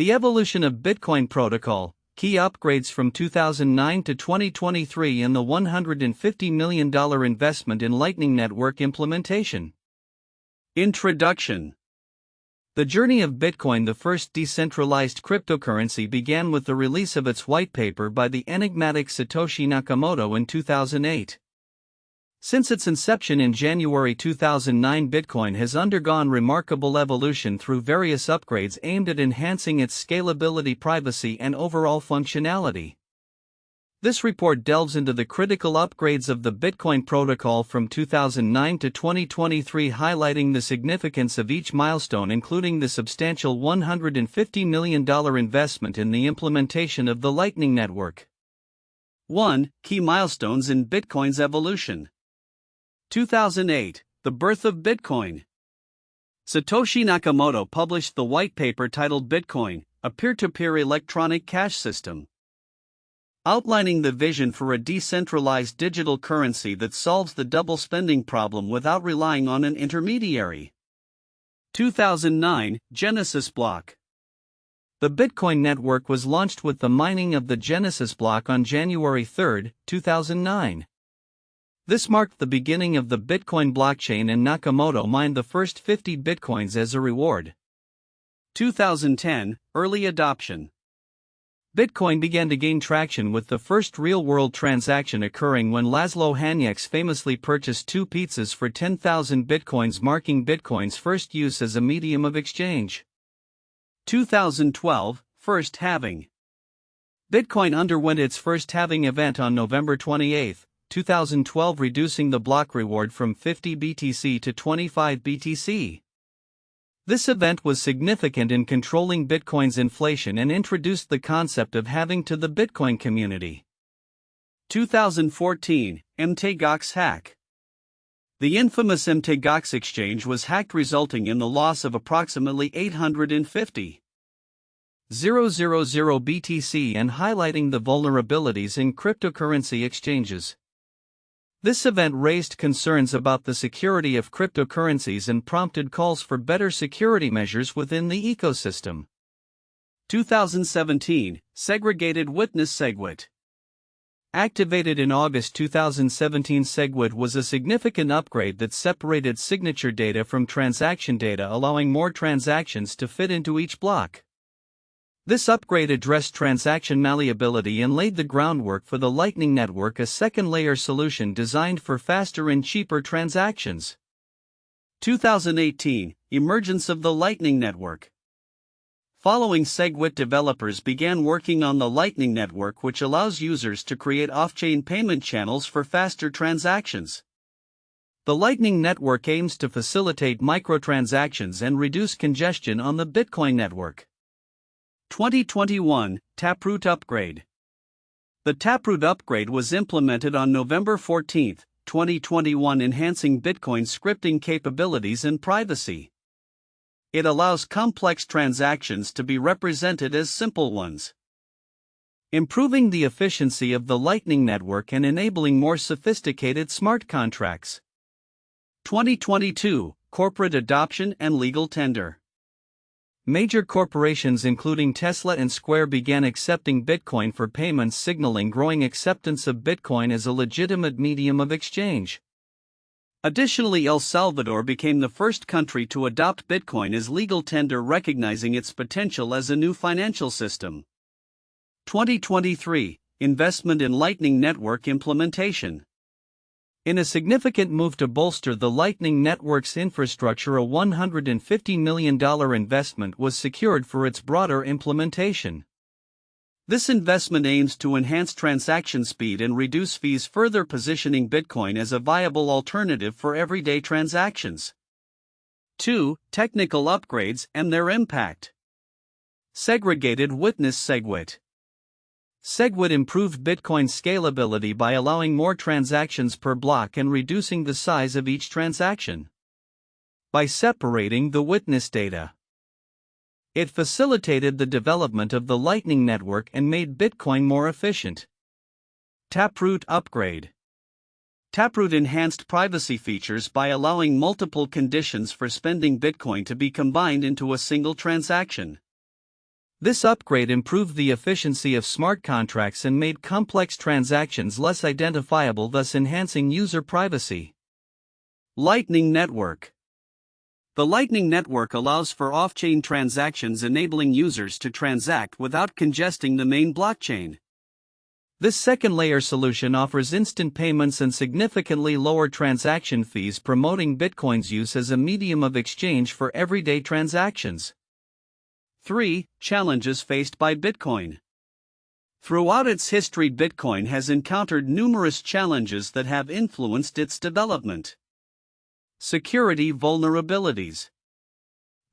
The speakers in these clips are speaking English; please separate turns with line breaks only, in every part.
The evolution of Bitcoin protocol, key upgrades from 2009 to 2023 and the $150 million investment in Lightning Network implementation.
Introduction.
The journey of Bitcoin, the first decentralized cryptocurrency, began with the release of its whitepaper by the enigmatic Satoshi Nakamoto in 2008. Since its inception in January 2009, Bitcoin has undergone remarkable evolution through various upgrades aimed at enhancing its scalability, privacy, and overall functionality. This report delves into the critical upgrades of the Bitcoin protocol from 2009 to 2023, highlighting the significance of each milestone, including the substantial $150 million investment in the implementation of the Lightning Network.
1. Key milestones in Bitcoin's evolution. 2008, the birth of Bitcoin. Satoshi Nakamoto published the white paper titled Bitcoin, a peer-to-peer electronic cash system, outlining the vision for a decentralized digital currency that solves the double spending problem without relying on an intermediary. 2009, Genesis block.
The Bitcoin network was launched with the mining of the Genesis block on January 3, 2009. This marked the beginning of the Bitcoin blockchain, and Nakamoto mined the first 50 Bitcoins as a reward.
2010, early adoption.
Bitcoin began to gain traction with the first real-world transaction occurring when Laszlo Hanyecz famously purchased 2 pizzas for 10,000 Bitcoins, marking Bitcoin's first use as a medium of exchange.
2012, first halving.
Bitcoin underwent its first halving event on November 28, 2012, reducing the block reward from 50 BTC to 25 BTC. This event was significant in controlling Bitcoin's inflation and introduced the concept of halving to the Bitcoin community.
2014, MTGOX hack. The infamous MTGOX exchange was hacked, resulting in the loss of approximately 850,000
BTC and highlighting the vulnerabilities in cryptocurrency exchanges. This event raised concerns about the security of cryptocurrencies and prompted calls for better security measures within the ecosystem.
2017, Segregated Witness SegWit.
Activated in August 2017, SegWit was a significant upgrade that separated signature data from transaction data, allowing more transactions to fit into each block. This upgrade addressed transaction malleability and laid the groundwork for the Lightning Network, a second-layer solution designed for faster and cheaper transactions.
2018, emergence of the Lightning Network. Following SegWit, developers began working on the Lightning Network, which allows users to create off-chain payment channels for faster transactions. The Lightning Network aims to facilitate microtransactions and reduce congestion on the Bitcoin network. 2021, Taproot upgrade. The Taproot upgrade was implemented on November 14, 2021, enhancing Bitcoin's scripting capabilities and privacy. It allows complex transactions to be represented as simple ones, improving the efficiency of the Lightning Network and enabling more sophisticated smart contracts. 2022, corporate adoption and legal tender. Major corporations including Tesla and Square began accepting Bitcoin for payments, signaling growing acceptance of Bitcoin as a legitimate medium of exchange. Additionally, El Salvador became the first country to adopt Bitcoin as legal tender, recognizing its potential as a new financial system. 2023, investment in Lightning Network implementation. In a significant move to bolster the Lightning Network's infrastructure, a $150 million investment was secured for its broader implementation. This investment aims to enhance transaction speed and reduce fees, further positioning Bitcoin as a viable alternative for everyday transactions. 2. Technical upgrades and their impact. Segregated Witness SegWit. SegWit improved Bitcoin's scalability by allowing more transactions per block and reducing the size of each transaction. By separating the witness data, it facilitated the development of the Lightning Network and made Bitcoin more efficient. Taproot upgrade. Taproot enhanced privacy features by allowing multiple conditions for spending Bitcoin to be combined into a single transaction.
This upgrade improved the efficiency of smart contracts and made complex transactions less identifiable, thus enhancing user privacy.
Lightning Network. The Lightning Network allows for off-chain transactions, enabling users to transact without congesting the main blockchain.
This second-layer solution offers instant payments and significantly lower transaction fees, promoting Bitcoin's use as a medium of exchange for everyday transactions.
3. Challenges faced by Bitcoin. Throughout its history, Bitcoin has encountered numerous challenges that have influenced its development. Security vulnerabilities.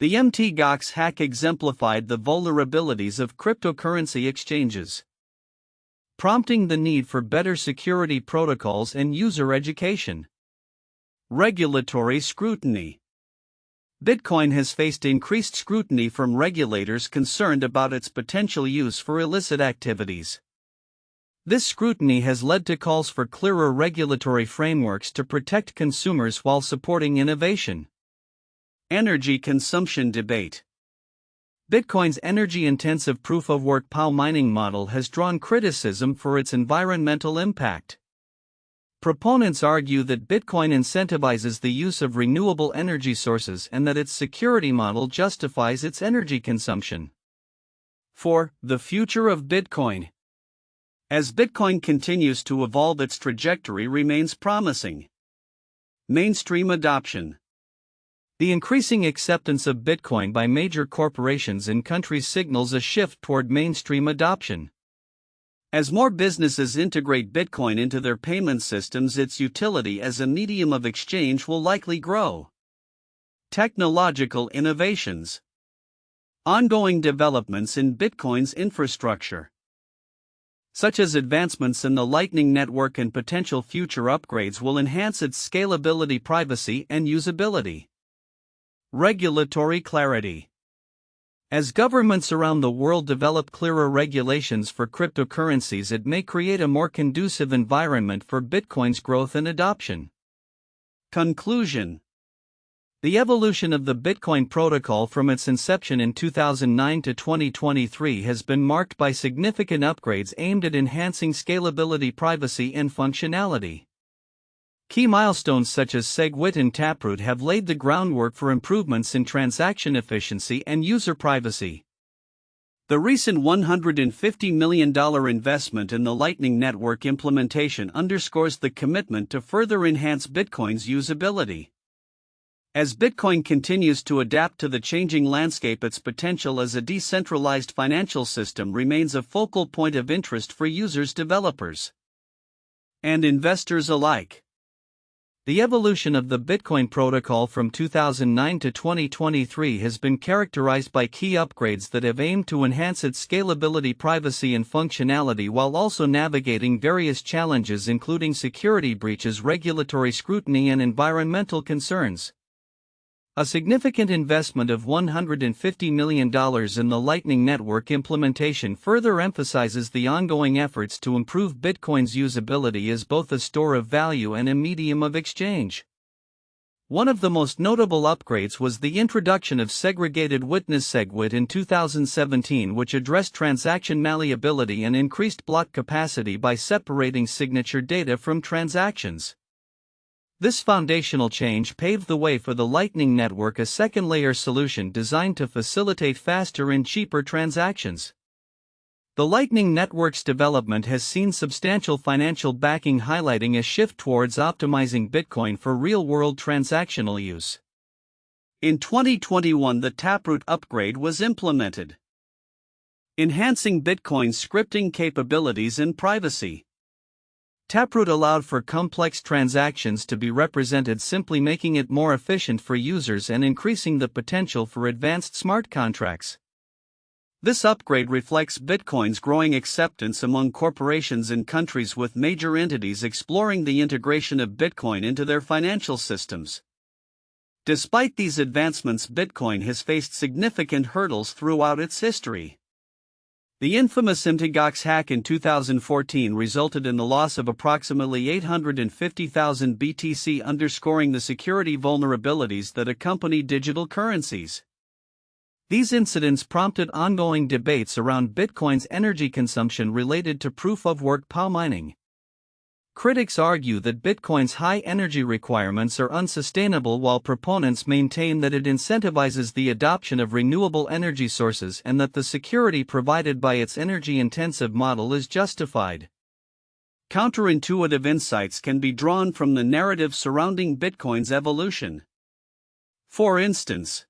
The MTGOX hack exemplified the vulnerabilities of cryptocurrency exchanges, prompting the need for better security protocols and user education. Regulatory scrutiny. Bitcoin has faced increased scrutiny from regulators concerned about its potential use for illicit activities. This scrutiny has led to calls for clearer regulatory frameworks to protect consumers while supporting innovation. Energy consumption debate. Bitcoin's energy-intensive proof-of-work PoW mining model has drawn criticism for its environmental impact. Proponents argue that Bitcoin incentivizes the use of renewable energy sources and that its security model justifies its energy consumption. 4. The future of Bitcoin. As Bitcoin continues to evolve, its trajectory remains promising. Mainstream adoption. The increasing acceptance of Bitcoin by major corporations in countries signals a shift toward mainstream adoption. As more businesses integrate Bitcoin into their payment systems, its utility as a medium of exchange will likely grow. Technological innovations. Ongoing developments in Bitcoin's infrastructure, such as advancements in the Lightning Network and potential future upgrades, will enhance its scalability, privacy, and usability. Regulatory clarity. As governments around the world develop clearer regulations for cryptocurrencies, it may create a more conducive environment for Bitcoin's growth and adoption. Conclusion. The evolution of the Bitcoin protocol from its inception in 2009 to 2023 has been marked by significant upgrades aimed at enhancing scalability, privacy, and functionality. Key milestones such as SegWit and Taproot have laid the groundwork for improvements in transaction efficiency and user privacy. The recent $150 million investment in the Lightning Network implementation underscores the commitment to further enhance Bitcoin's usability. As Bitcoin continues to adapt to the changing landscape, its potential as a decentralized financial system remains a focal point of interest for users, developers, and investors alike. The evolution of the Bitcoin protocol from 2009 to 2023 has been characterized by key upgrades that have aimed to enhance its scalability, privacy, and functionality while also navigating various challenges including security breaches, regulatory scrutiny, and environmental concerns. A significant investment of $150 million in the Lightning Network implementation further emphasizes the ongoing efforts to improve Bitcoin's usability as both a store of value and a medium of exchange. One of the most notable upgrades was the introduction of Segregated Witness SegWit in 2017, which addressed transaction malleability and increased block capacity by separating signature data from transactions. This foundational change paved the way for the Lightning Network, a second-layer solution designed to facilitate faster and cheaper transactions. The Lightning Network's development has seen substantial financial backing, highlighting a shift towards optimizing Bitcoin for real-world transactional use. In 2021, the Taproot upgrade was implemented, enhancing Bitcoin's scripting capabilities and privacy. Taproot allowed for complex transactions to be represented simply, making it more efficient for users and increasing the potential for advanced smart contracts. This upgrade reflects Bitcoin's growing acceptance among corporations in countries, with major entities exploring the integration of Bitcoin into their financial systems. Despite these advancements, Bitcoin has faced significant hurdles throughout its history. The infamous MTGOX hack in 2014 resulted in the loss of approximately 850,000 BTC, underscoring the security vulnerabilities that accompany digital currencies.
These incidents prompted ongoing debates around Bitcoin's energy consumption related to proof-of-work PoW mining. Critics argue that Bitcoin's high energy requirements are unsustainable, while proponents maintain that it incentivizes the adoption of renewable energy sources and that the security provided by its energy-intensive model is justified.
Counterintuitive insights can be drawn from the narrative surrounding Bitcoin's evolution. For instance,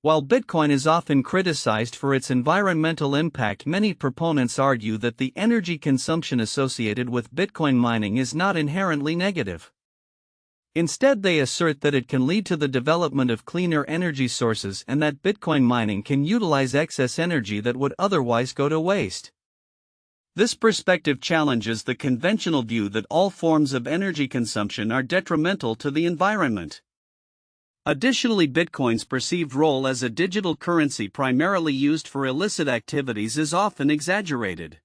while Bitcoin is often criticized for its environmental impact, many proponents argue that the energy consumption associated with Bitcoin mining is not inherently negative. Instead, they assert that it can lead to the development of cleaner energy sources and that Bitcoin mining can utilize excess energy that would otherwise go to waste. This perspective challenges the conventional view that all forms of energy consumption are detrimental to the environment. Additionally, Bitcoin's perceived role as a digital currency primarily used for illicit activities is often exaggerated.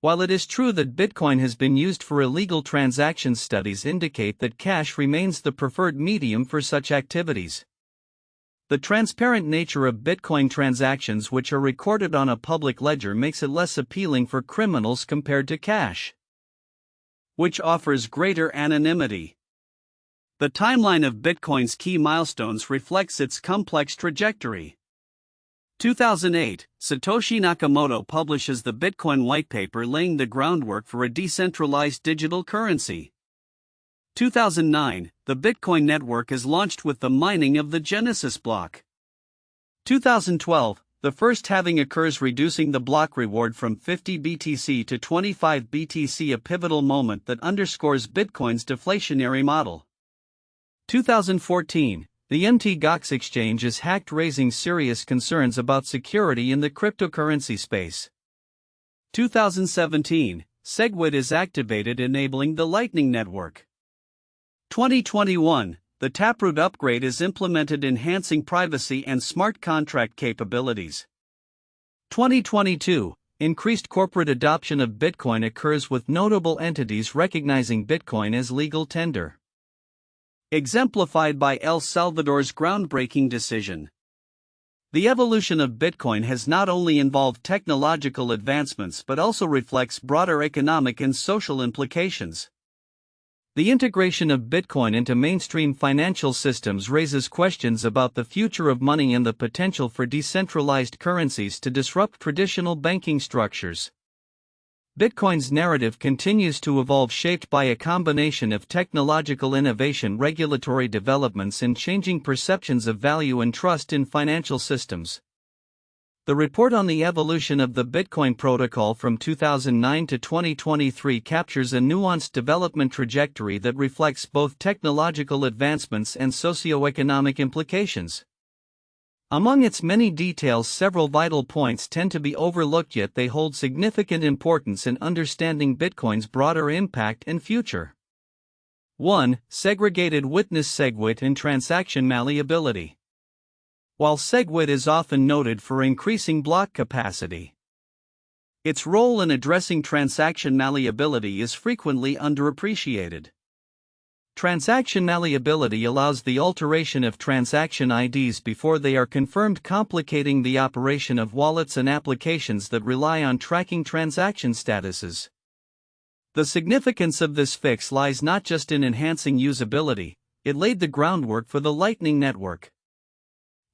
While it is true that Bitcoin has been used for illegal transactions, studies indicate that cash remains the preferred medium for such activities. The transparent nature of Bitcoin transactions, which are recorded on a public ledger, makes it less appealing for criminals compared to cash, which offers greater anonymity. The timeline of Bitcoin's key milestones reflects its complex trajectory. 2008, Satoshi Nakamoto publishes the Bitcoin whitepaper, laying the groundwork for a decentralized digital currency. 2009, the Bitcoin network is launched with the mining of the Genesis block. 2012, the first halving occurs, reducing the block reward from 50 BTC to 25 BTC, a pivotal moment that underscores Bitcoin's deflationary model. 2014, the Mt. Gox exchange is hacked, raising serious concerns about security in the cryptocurrency space. 2017, SegWit is activated, enabling the Lightning Network. 2021, the Taproot upgrade is implemented, enhancing privacy and smart contract capabilities. 2022, increased corporate adoption of Bitcoin occurs, with notable entities recognizing Bitcoin as legal tender. Exemplified by El Salvador's groundbreaking decision. The evolution of Bitcoin has not only involved technological advancements but also reflects broader economic and social implications. The integration of Bitcoin into mainstream financial systems raises questions about the future of money and the potential for decentralized currencies to disrupt traditional banking structures. Bitcoin's narrative continues to evolve, shaped by a combination of technological innovation, regulatory developments, and changing perceptions of value and trust in financial systems. The report on the evolution of the Bitcoin protocol from 2009 to 2023 captures a nuanced development trajectory that reflects both technological advancements and socio-economic implications. Among its many details, several vital points tend to be overlooked, yet they hold significant importance in understanding Bitcoin's broader impact and future. 1. Segregated Witness, SegWit, and transaction malleability. While SegWit is often noted for increasing block capacity, its role in addressing transaction malleability is frequently underappreciated. Transaction malleability allows the alteration of transaction IDs before they are confirmed, complicating the operation of wallets and applications that rely on tracking transaction statuses. The significance of this fix lies not just in enhancing usability, it laid the groundwork for the Lightning Network.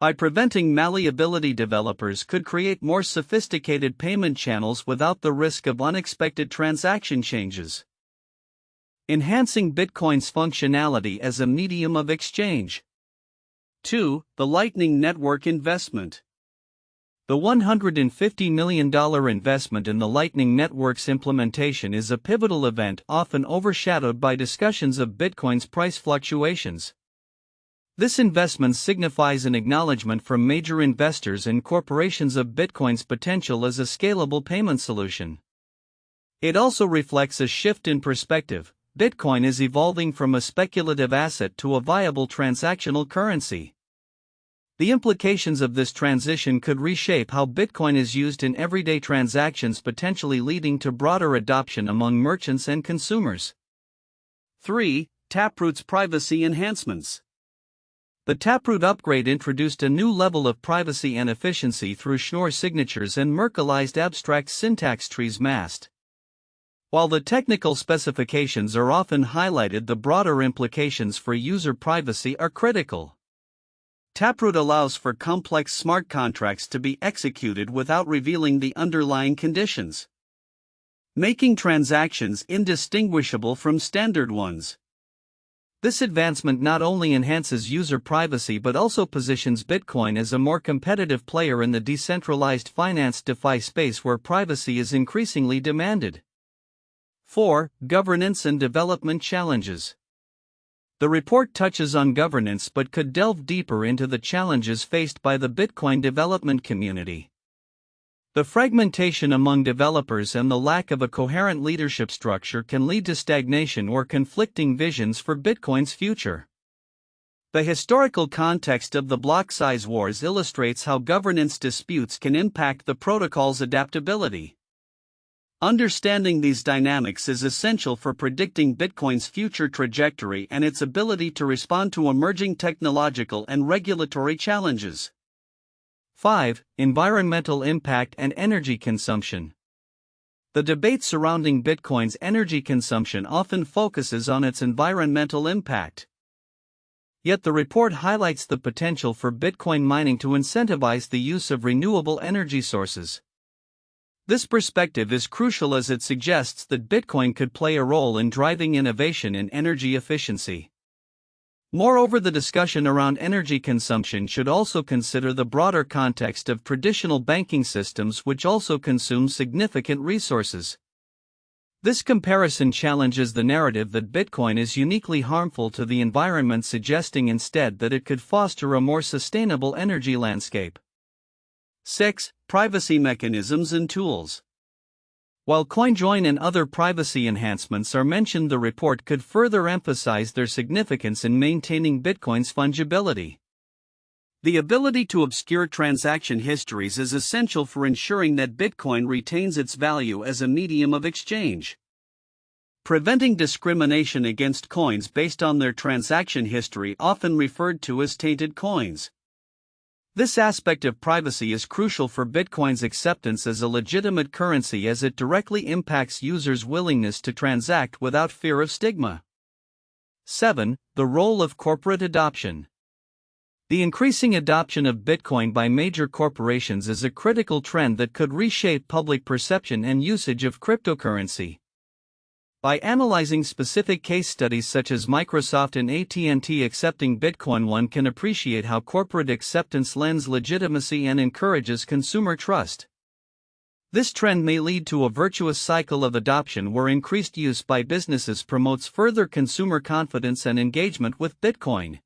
By preventing malleability, developers could create more sophisticated payment channels without the risk of unexpected transaction changes, enhancing Bitcoin's functionality as a medium of exchange. 2. The Lightning Network investment. The $150 million investment in the Lightning Network's implementation is a pivotal event, often overshadowed by discussions of Bitcoin's price fluctuations. This investment signifies an acknowledgement from major investors and corporations of Bitcoin's potential as a scalable payment solution. It also reflects a shift in perspective. Bitcoin is evolving from a speculative asset to a viable transactional currency. The implications of this transition could reshape how Bitcoin is used in everyday transactions, potentially leading to broader adoption among merchants and consumers. 3. Taproot's privacy enhancements.
The Taproot upgrade introduced a new level of privacy and efficiency through Schnorr signatures and Merkleized abstract syntax trees masked. While the technical specifications are often highlighted, the broader implications for user privacy are critical. Taproot allows for complex smart contracts to be executed without revealing the underlying conditions, making transactions indistinguishable from standard ones. This advancement not only enhances user privacy but also positions Bitcoin as a more competitive player in the decentralized finance DeFi space where privacy is increasingly demanded. 4. Governance and development challenges. The report touches on governance but could delve deeper into the challenges faced by the Bitcoin development community. The fragmentation among developers and the lack of a coherent leadership structure can lead to stagnation or conflicting visions for Bitcoin's future. The historical context of the block size wars illustrates how governance disputes can impact the protocol's adaptability. Understanding these dynamics is essential for predicting Bitcoin's future trajectory and its ability to respond to emerging technological and regulatory challenges. 5. Environmental impact and energy consumption. The debate surrounding Bitcoin's energy consumption often focuses on its environmental impact. Yet the report highlights the potential for Bitcoin mining to incentivize the use of renewable energy sources. This perspective is crucial as it suggests that Bitcoin could play a role in driving innovation in energy efficiency. Moreover, the discussion around energy consumption should also consider the broader context of traditional banking systems, which also consume significant resources. This comparison challenges the narrative that Bitcoin is uniquely harmful to the environment, suggesting instead that it could foster a more sustainable energy landscape. 6. Privacy mechanisms and tools. While CoinJoin and other privacy enhancements are mentioned, the report could further emphasize their significance in maintaining Bitcoin's fungibility. The ability to obscure transaction histories is essential for ensuring that Bitcoin retains its value as a medium of exchange. Preventing discrimination against coins based on their transaction history, often referred to as tainted coins. This aspect of privacy is crucial for Bitcoin's acceptance as a legitimate currency, as it directly impacts users' willingness to transact without fear of stigma. 7. The role of corporate adoption. The increasing adoption of Bitcoin by major corporations is a critical trend that could reshape public perception and usage of cryptocurrency. By analyzing specific case studies such as Microsoft and AT&T accepting Bitcoin, one can appreciate how corporate acceptance lends legitimacy and encourages consumer trust. This trend may lead to a virtuous cycle of adoption where increased use by businesses promotes further consumer confidence and engagement with Bitcoin.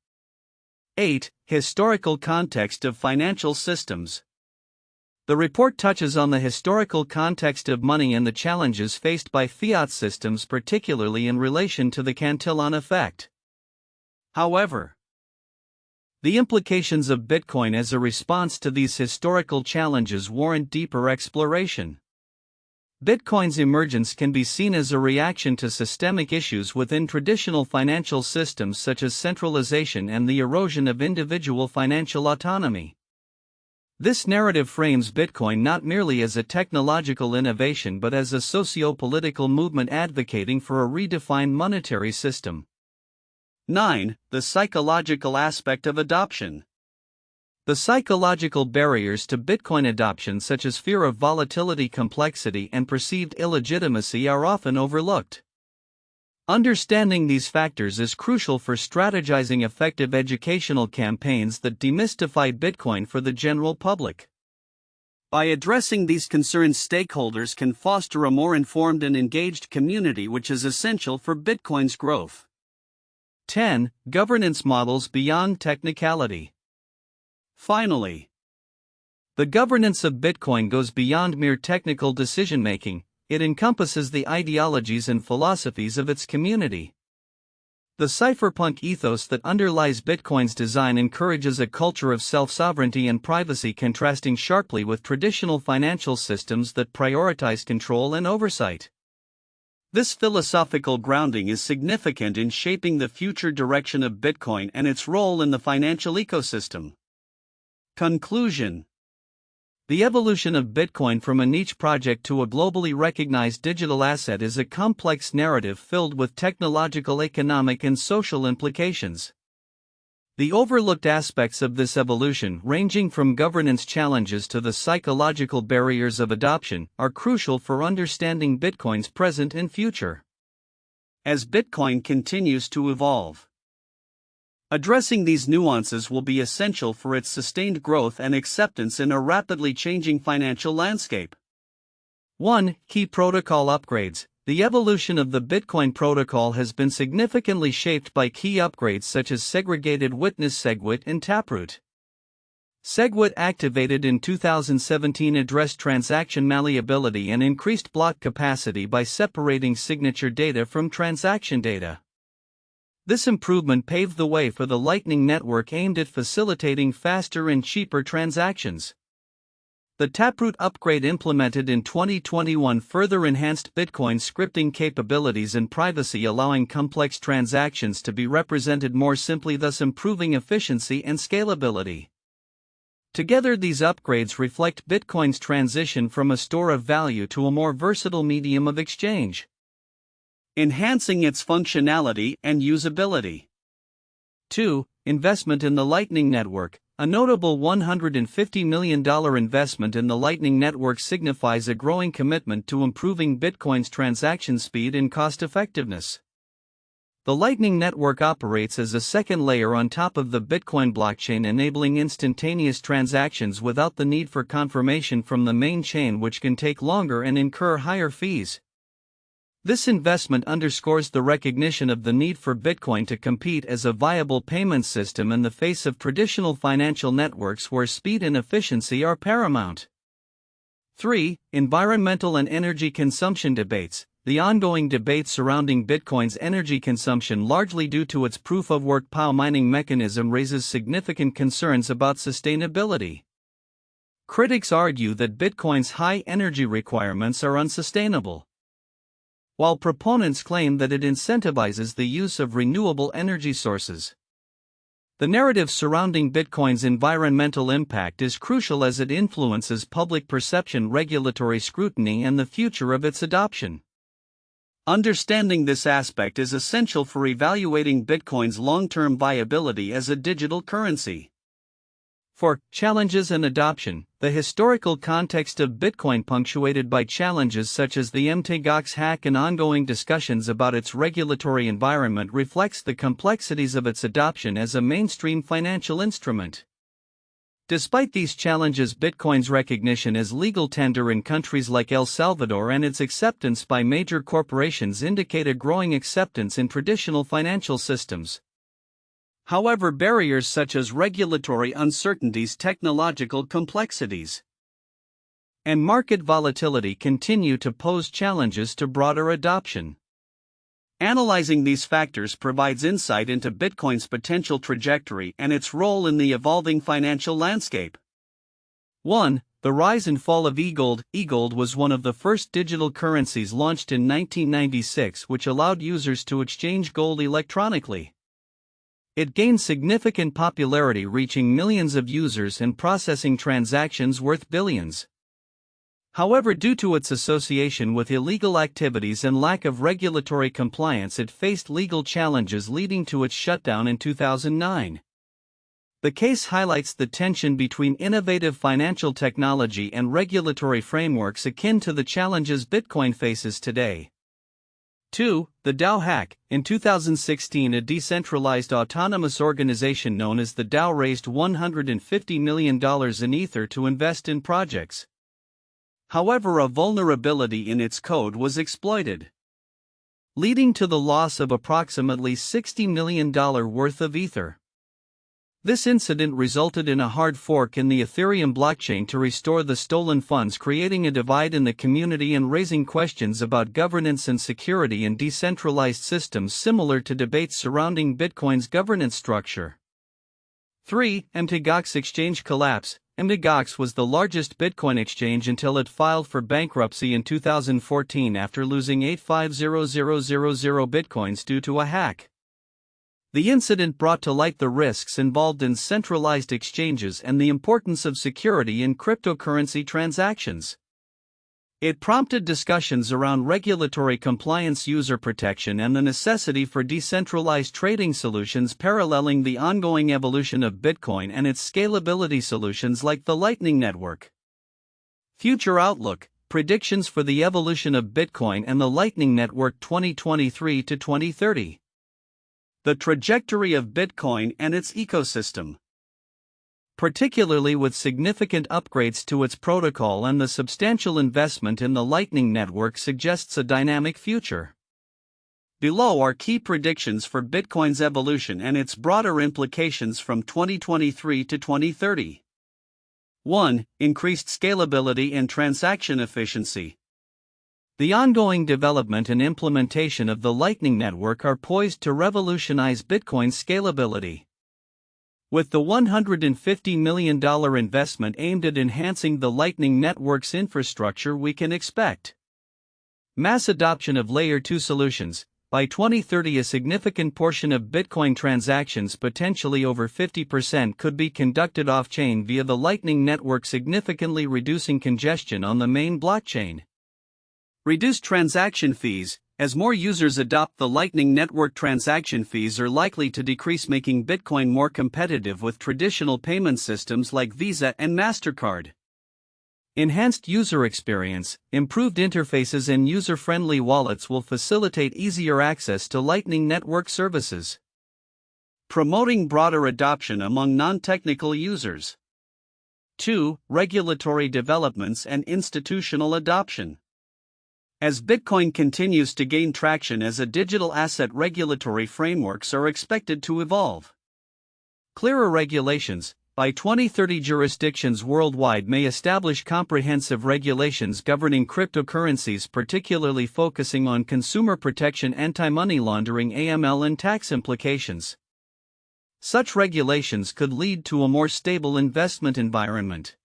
8. Historical context of financial systems. The report touches on the historical context of money and the challenges faced by fiat systems, particularly in relation to the Cantillon effect. However, the implications of Bitcoin as a response to these historical challenges warrant deeper exploration. Bitcoin's emergence can be seen as a reaction to systemic issues within traditional financial systems such as centralization and the erosion of individual financial autonomy. This narrative frames Bitcoin not merely as a technological innovation but as a socio-political movement advocating for a redefined monetary system. 9. The psychological aspect of adoption. The psychological barriers to Bitcoin adoption, such as fear of volatility, complexity, and perceived illegitimacy, are often overlooked. Understanding these factors is crucial for strategizing effective educational campaigns that demystify Bitcoin for the general public. By addressing these concerns, stakeholders can foster a more informed and engaged community, which is essential for Bitcoin's growth. 10. Governance models beyond technicality. Finally, the governance of Bitcoin goes beyond mere technical decision-making. It encompasses the ideologies and philosophies of its community. The cypherpunk ethos that underlies Bitcoin's design encourages a culture of self-sovereignty and privacy, contrasting sharply with traditional financial systems that prioritize control and oversight.
This philosophical grounding is significant in shaping the future direction of Bitcoin and its role in the financial ecosystem. Conclusion: the evolution of Bitcoin from a niche project to a globally recognized digital asset is a complex narrative filled with technological, economic, and social implications. The overlooked aspects of this evolution, ranging from governance challenges to the psychological barriers of adoption, are crucial for understanding Bitcoin's present and future. As Bitcoin continues to evolve, addressing these nuances will be essential for its sustained growth and acceptance in a rapidly changing financial landscape. 1. Key protocol upgrades. The evolution of the Bitcoin protocol has been significantly shaped by key upgrades such as Segregated Witness SegWit and Taproot. SegWit, activated in 2017, addressed transaction malleability and increased block capacity by separating signature data from transaction data. This improvement paved the way for the Lightning Network aimed at facilitating faster and cheaper transactions. The Taproot upgrade implemented in 2021 further enhanced Bitcoin's scripting capabilities and privacy, allowing complex transactions to be represented more simply, thus improving efficiency and scalability. Together, these upgrades reflect Bitcoin's transition from a store of value to a more versatile medium of exchange, enhancing its functionality and usability. 2. Investment in the Lightning Network. A notable $150 million investment in the Lightning Network signifies a growing commitment to improving Bitcoin's transaction speed and cost-effectiveness. The Lightning Network operates as a second layer on top of the Bitcoin blockchain, enabling instantaneous transactions without the need for confirmation from the main chain, which can take longer and incur higher fees. This investment underscores the recognition of the need for Bitcoin to compete as a viable payment system in the face of traditional financial networks where speed and efficiency are paramount. 3. Environmental and energy consumption debates. The ongoing debate surrounding Bitcoin's energy consumption, largely due to its proof-of-work PoW mining mechanism, raises significant concerns about sustainability. Critics argue that Bitcoin's high energy requirements are unsustainable, while proponents claim that it incentivizes the use of renewable energy sources. The narrative surrounding Bitcoin's environmental impact is crucial as it influences public perception, regulatory scrutiny, and the future of its adoption. Understanding this aspect is essential for evaluating Bitcoin's long-term viability as a digital currency. 4. Challenges and adoption. The historical context of Bitcoin, punctuated by challenges such as the MTGOX hack and ongoing discussions about its regulatory environment, reflects the complexities of its adoption as a mainstream financial instrument. Despite these challenges, Bitcoin's recognition as legal tender in countries like El Salvador and its acceptance by major corporations indicate a growing acceptance in traditional financial systems. However, barriers such as regulatory uncertainties, technological complexities, and market volatility continue to pose challenges to broader adoption. Analyzing these factors provides insight into Bitcoin's potential trajectory and its role in the evolving financial landscape. 1. The rise and fall of eGold. eGold was one of the first digital currencies launched in 1996, which allowed users to exchange gold electronically. It gained significant popularity, reaching millions of users and processing transactions worth billions. However, due to its association with illegal activities and lack of regulatory compliance, it faced legal challenges, leading to its shutdown in 2009. The case highlights the tension between innovative financial technology and regulatory frameworks, akin to the challenges Bitcoin faces today. 2. The DAO hack. In 2016, a decentralized autonomous organization known as the DAO raised $150 million in Ether to invest in projects. However, a vulnerability in its code was exploited, leading to the loss of approximately $60 million worth of Ether. This incident resulted in a hard fork in the Ethereum blockchain to restore the stolen funds, creating a divide in the community and raising questions about governance and security in decentralized systems, similar to debates surrounding Bitcoin's governance structure. 3. MTGOX exchange collapse.
Mt. Gox was the largest Bitcoin exchange until it filed for bankruptcy in 2014 after losing 85,000 Bitcoins due to a hack. The incident brought to light the risks involved in centralized exchanges and the importance of security in cryptocurrency transactions. It prompted discussions around regulatory compliance, user protection, and the necessity for decentralized trading solutions paralleling the ongoing evolution of Bitcoin and its scalability solutions like the Lightning Network. Future outlook: predictions for the evolution of Bitcoin and the Lightning Network 2023 to 2030. The trajectory of Bitcoin and its ecosystem. Particularly with significant upgrades to its protocol and the substantial investment in the Lightning Network, suggests a dynamic future. Below are key predictions for Bitcoin's evolution and its broader implications from 2023 to 2030. 1. Increased scalability and transaction efficiency. The ongoing development and implementation of the Lightning Network are poised to revolutionize Bitcoin's scalability. With the $150 million investment aimed at enhancing the Lightning Network's infrastructure, we can expect mass adoption of Layer 2 solutions. By 2030, a significant portion of Bitcoin transactions, potentially over 50%, could be conducted off-chain via the Lightning Network, significantly reducing congestion on the main blockchain. Reduced transaction fees. As more users adopt the Lightning Network, transaction fees are likely to decrease, making Bitcoin more competitive with traditional payment systems like Visa and MasterCard. Enhanced user experience. Improved interfaces and user-friendly wallets will facilitate easier access to Lightning Network services. Promoting broader adoption among non-technical users. 2. Regulatory developments and institutional adoption. As Bitcoin continues to gain traction as a digital asset, regulatory frameworks are expected to evolve. Clearer regulations. By 2030, jurisdictions worldwide may establish comprehensive regulations governing cryptocurrencies, particularly focusing on consumer protection, anti-money laundering, AML, and tax implications. Such regulations could lead to a more stable investment environment.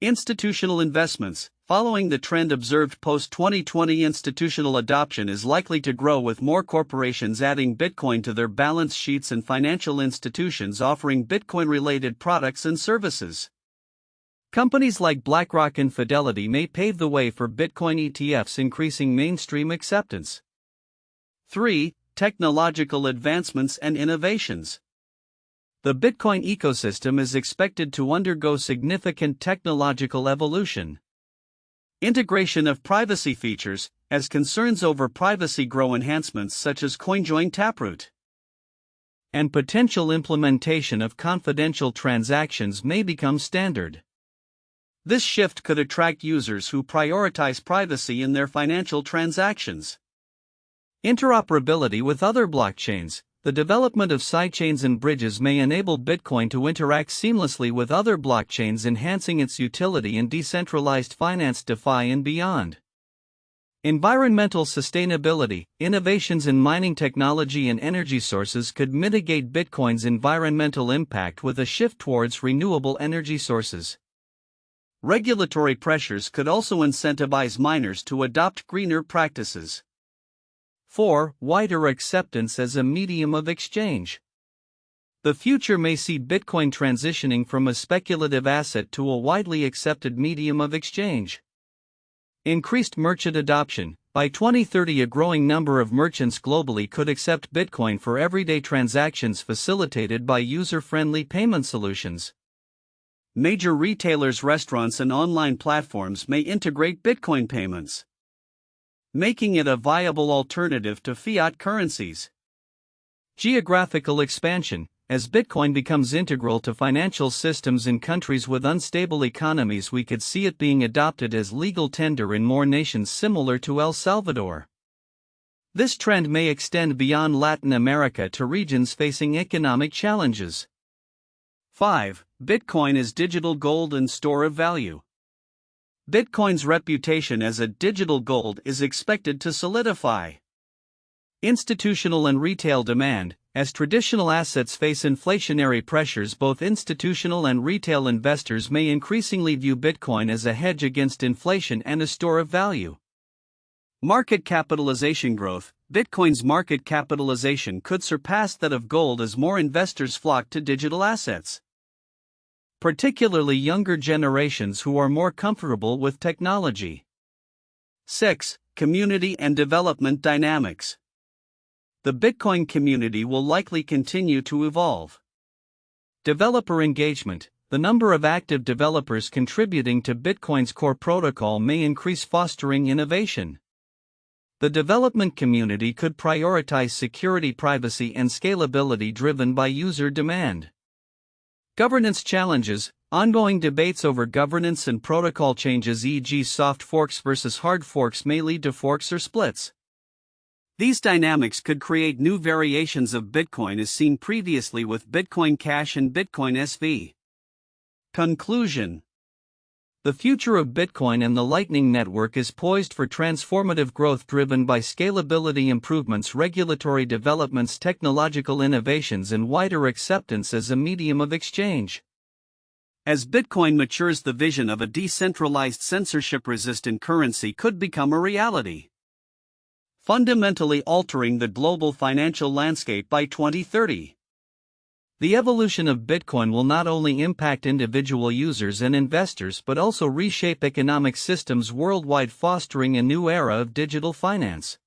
Institutional investments. Following the trend observed post-2020, institutional adoption is likely to grow, with more corporations adding Bitcoin to their balance sheets and financial institutions offering Bitcoin-related products and services. Companies like BlackRock and Fidelity may pave the way for Bitcoin ETFs, increasing mainstream acceptance. 3. Technological advancements and innovations. The Bitcoin ecosystem is expected to undergo significant technological evolution. Integration of privacy features. As concerns over privacy grow, enhancements such as CoinJoin, Taproot, and potential implementation of confidential transactions may become standard. This shift could attract users who prioritize privacy in their financial transactions. Interoperability with other blockchains. The development of sidechains and bridges may enable Bitcoin to interact seamlessly with other blockchains, enhancing its utility in decentralized finance, DeFi, and beyond. Environmental sustainability. Innovations in mining technology and energy sources could mitigate Bitcoin's environmental impact with a shift towards renewable energy sources. Regulatory pressures could also incentivize miners to adopt greener practices. 4. Wider acceptance as a medium of exchange. The future may see Bitcoin transitioning from a speculative asset to a widely accepted medium of exchange. Increased merchant adoption. By 2030, a growing number of merchants globally could accept Bitcoin for everyday transactions, facilitated by user-friendly payment solutions. Major retailers, restaurants, and online platforms may integrate Bitcoin payments, making it a viable alternative to fiat currencies. Geographical expansion. As Bitcoin becomes integral to financial systems in countries with unstable economies, we could see it being adopted as legal tender in more nations, similar to El Salvador. This trend may extend beyond Latin America to regions facing economic challenges. 5. Bitcoin as digital gold and store of value. Bitcoin's reputation as a digital gold is expected to solidify. Institutional and retail demand. As traditional assets face inflationary pressures, both institutional and retail investors may increasingly view Bitcoin as a hedge against inflation and a store of value.
Market capitalization growth. Bitcoin's market capitalization could surpass that of gold as more investors flock to digital assets,
particularly younger generations who are more comfortable with technology.
6. Community and development dynamics. The Bitcoin community will likely continue to evolve.
Developer engagement. The number of active developers contributing to Bitcoin's core protocol may increase, fostering innovation. The development community could prioritize security, privacy, and scalability driven by user demand. Governance challenges. Ongoing debates over governance and protocol changes, e.g., soft forks versus hard forks, may lead to forks or splits.
These dynamics could create new variations of Bitcoin, as seen previously with Bitcoin Cash and Bitcoin SV. Conclusion.
The future of Bitcoin and the Lightning Network is poised for transformative growth driven by scalability improvements, regulatory developments, technological innovations, and wider acceptance as a medium of exchange.
As Bitcoin matures, the vision of a decentralized, censorship-resistant currency could become a reality, fundamentally altering the global financial landscape by 2030.
The evolution of Bitcoin will not only impact individual users and investors but also reshape economic systems worldwide, fostering a new era of digital finance.